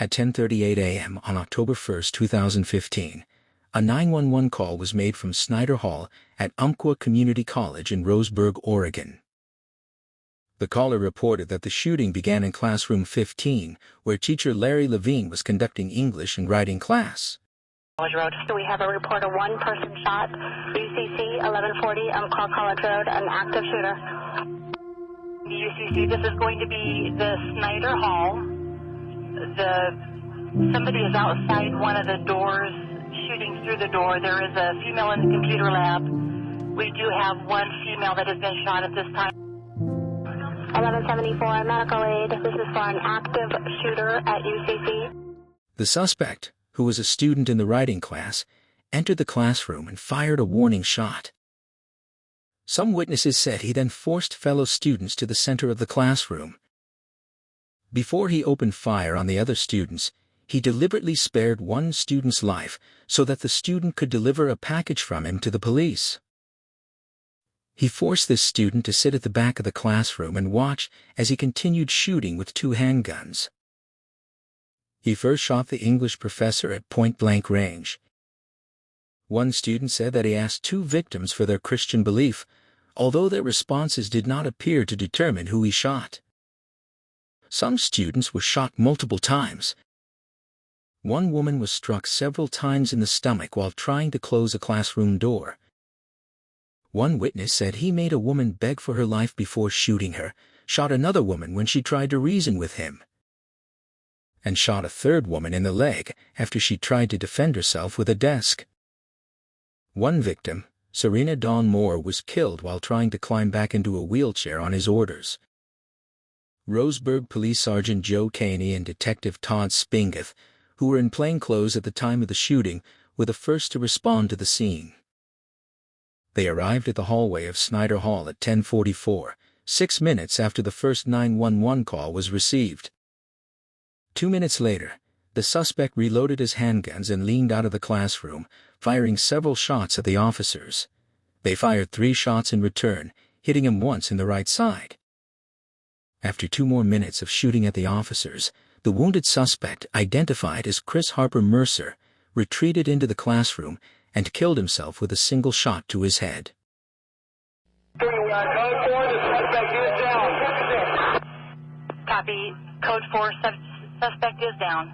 At 10:38 a.m. on October 1, 2015, a 911 call was made from Snyder Hall at Umpqua Community College in Roseburg, Oregon. The caller reported that the shooting began in classroom 15, where teacher Larry Levine was conducting English and writing class. College Road. We have a report of one person shot, UCC 1140 Umpqua College Road, an active shooter. UCC, this is going to be the Snyder Hall. Somebody is outside one of the doors, shooting through the door. There is a female in the computer lab. We do have one female that has been shot at this time. 1174, medical aid. This is for an active shooter at UCC. The suspect, who was a student in the writing class, entered the classroom and fired a warning shot. Some witnesses said he then forced fellow students to the center of the classroom. Before he opened fire on the other students, he deliberately spared one student's life so that the student could deliver a package from him to the police. He forced this student to sit at the back of the classroom and watch as he continued shooting with two handguns. He first shot the English professor at point-blank range. One student said that he asked two victims for their Christian belief, although their responses did not appear to determine who he shot. Some students were shot multiple times. One woman was struck several times in the stomach while trying to close a classroom door. One witness said he made a woman beg for her life before shooting her, shot another woman when she tried to reason with him, and shot a third woman in the leg after she tried to defend herself with a desk. One victim, Serena Dawn Moore, was killed while trying to climb back into a wheelchair on his orders. Roseburg Police Sergeant Joe Caney and Detective Todd Spingath, who were in plainclothes at the time of the shooting, were the first to respond to the scene. They arrived at the hallway of Snyder Hall at 10:44, 6 minutes after the first 911 call was received. 2 minutes later, the suspect reloaded his handguns and leaned out of the classroom, firing several shots at the officers. They fired 3 shots in return, hitting him once in the right side. After 2 more minutes of shooting at the officers, the wounded suspect, identified as Chris Harper Mercer, retreated into the classroom and killed himself with a single shot to his head. Code 4, the suspect is down. Copy. Code 4, suspect is down.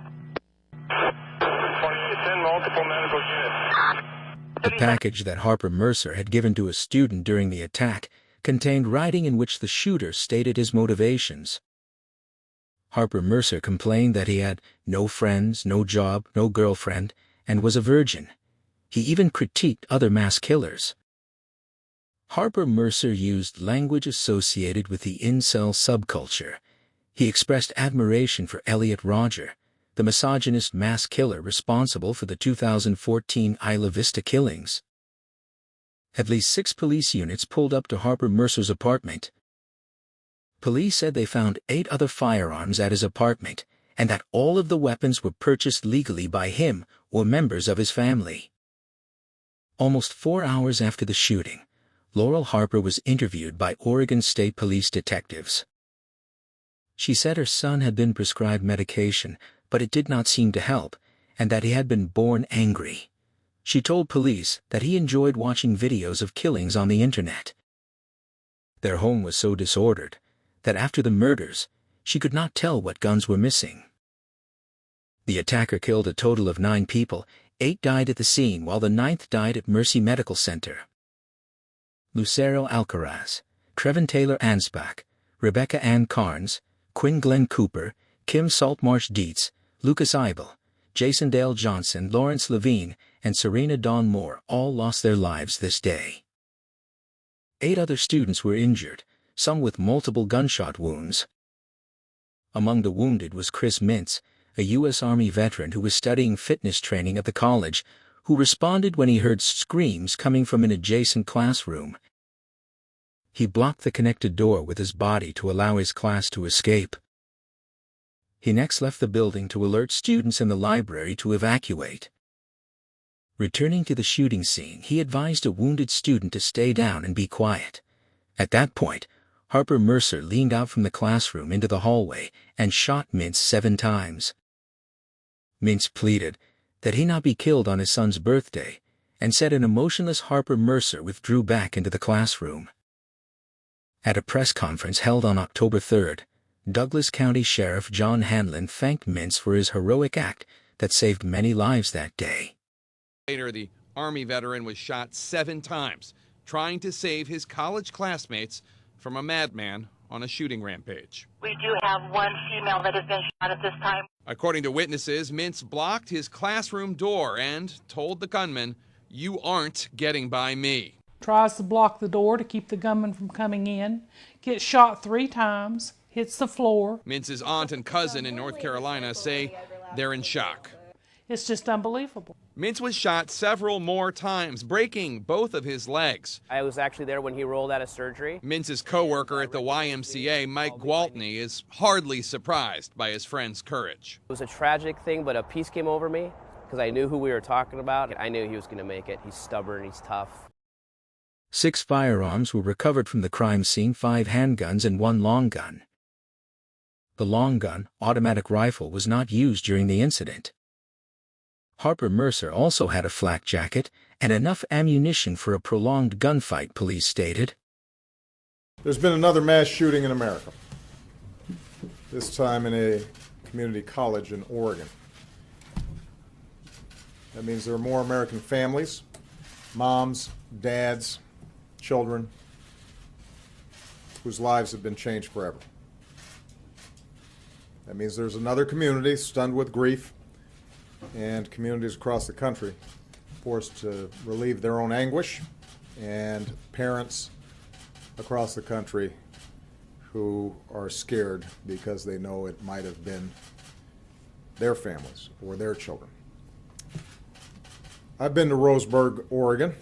10 multiple medical units. The package that Harper Mercer had given to a student during the attack contained writing in which the shooter stated his motivations. Harper Mercer complained that he had no friends, no job, no girlfriend, and was a virgin. He even critiqued other mass killers. Harper Mercer used language associated with the incel subculture. He expressed admiration for Elliot Rodger, the misogynist mass killer responsible for the 2014 Isla Vista killings. At least 6 police units pulled up to Harper Mercer's apartment. Police said they found 8 other firearms at his apartment, and that all of the weapons were purchased legally by him or members of his family. Almost 4 hours after the shooting, Laurel Harper was interviewed by Oregon State Police detectives. She said her son had been prescribed medication, but it did not seem to help, and that he had been born angry. She told police that he enjoyed watching videos of killings on the internet. Their home was so disordered that after the murders, she could not tell what guns were missing. The attacker killed a total of 9 people. 8 died at the scene while the 9th died at Mercy Medical Center. Lucero Alcaraz, Trevin Taylor Ansbach, Rebecca Ann Carnes, Quinn Glenn Cooper, Kim Saltmarsh Dietz, Lucas Eibel, Jason Dale Johnson, Lawrence Levine, and Serena Dawn Moore all lost their lives this day. 8 other students were injured, some with multiple gunshot wounds. Among the wounded was Chris Mintz, a U.S. Army veteran who was studying fitness training at the college, who responded when he heard screams coming from an adjacent classroom. He blocked the connected door with his body to allow his class to escape. He next left the building to alert students in the library to evacuate. Returning to the shooting scene, he advised a wounded student to stay down and be quiet. At that point, Harper Mercer leaned out from the classroom into the hallway and shot Mintz 7 times. Mintz pleaded that he not be killed on his son's birthday, and said an emotionless Harper Mercer withdrew back into the classroom. At a press conference held on October 3rd, Douglas County Sheriff John Hanlon thanked Mintz for his heroic act that saved many lives that day. Later, the Army veteran was shot 7 times, trying to save his college classmates from a madman on a shooting rampage. We do have one female that has been shot at this time. According to witnesses, Mintz blocked his classroom door and told the gunman, "You aren't getting by me." Tries to block the door to keep the gunman from coming in, gets shot 3 times, hits the floor. Mintz's aunt and cousin in North Carolina say they're in shock. It's just unbelievable. Mintz was shot several more times, breaking both of his legs. I was actually there when he rolled out of surgery. Mintz's co-worker at the YMCA, Mike Gwaltney, is hardly surprised by his friend's courage. It was a tragic thing, but a peace came over me because I knew who we were talking about. I knew he was going to make it. He's stubborn, he's tough. 6 firearms were recovered from the crime scene, 5 handguns and 1 long gun. The long gun, automatic rifle, was not used during the incident. Harper Mercer also had a flak jacket and enough ammunition for a prolonged gunfight, police stated. There's been another mass shooting in America, this time in a community college in Oregon. That means there are more American families, moms, dads, children, whose lives have been changed forever. That means there's another community stunned with grief, and communities across the country forced to relieve their own anguish, and parents across the country who are scared because they know it might have been their families or their children. I've been to Roseburg, Oregon.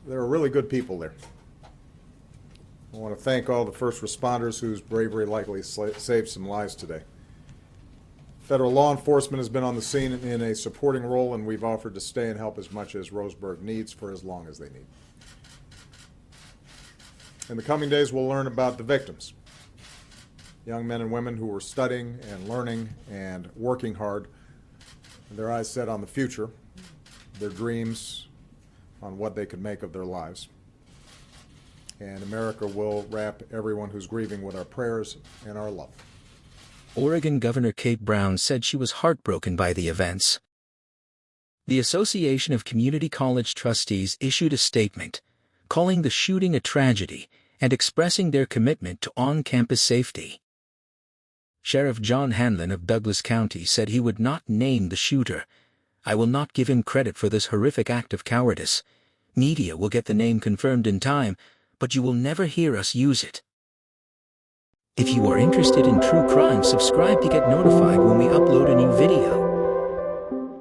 There are really good people there. I want to thank all the first responders whose bravery likely saved some lives today. Federal law enforcement has been on the scene in a supporting role, and we've offered to stay and help as much as Roseburg needs for as long as they need. In the coming days, we'll learn about the victims, young men and women who were studying and learning and working hard, and their eyes set on the future, their dreams on what they could make of their lives. And America will wrap everyone who's grieving with our prayers and our love. Oregon Governor Kate Brown said she was heartbroken by the events. The Association of Community College Trustees issued a statement calling the shooting a tragedy and expressing their commitment to on-campus safety. Sheriff John Hanlon of Douglas County said he would not name the shooter. "I will not give him credit for this horrific act of cowardice. Media will get the name confirmed in time, but you will never hear us use it." If you are interested in true crime, subscribe to get notified when we upload a new video.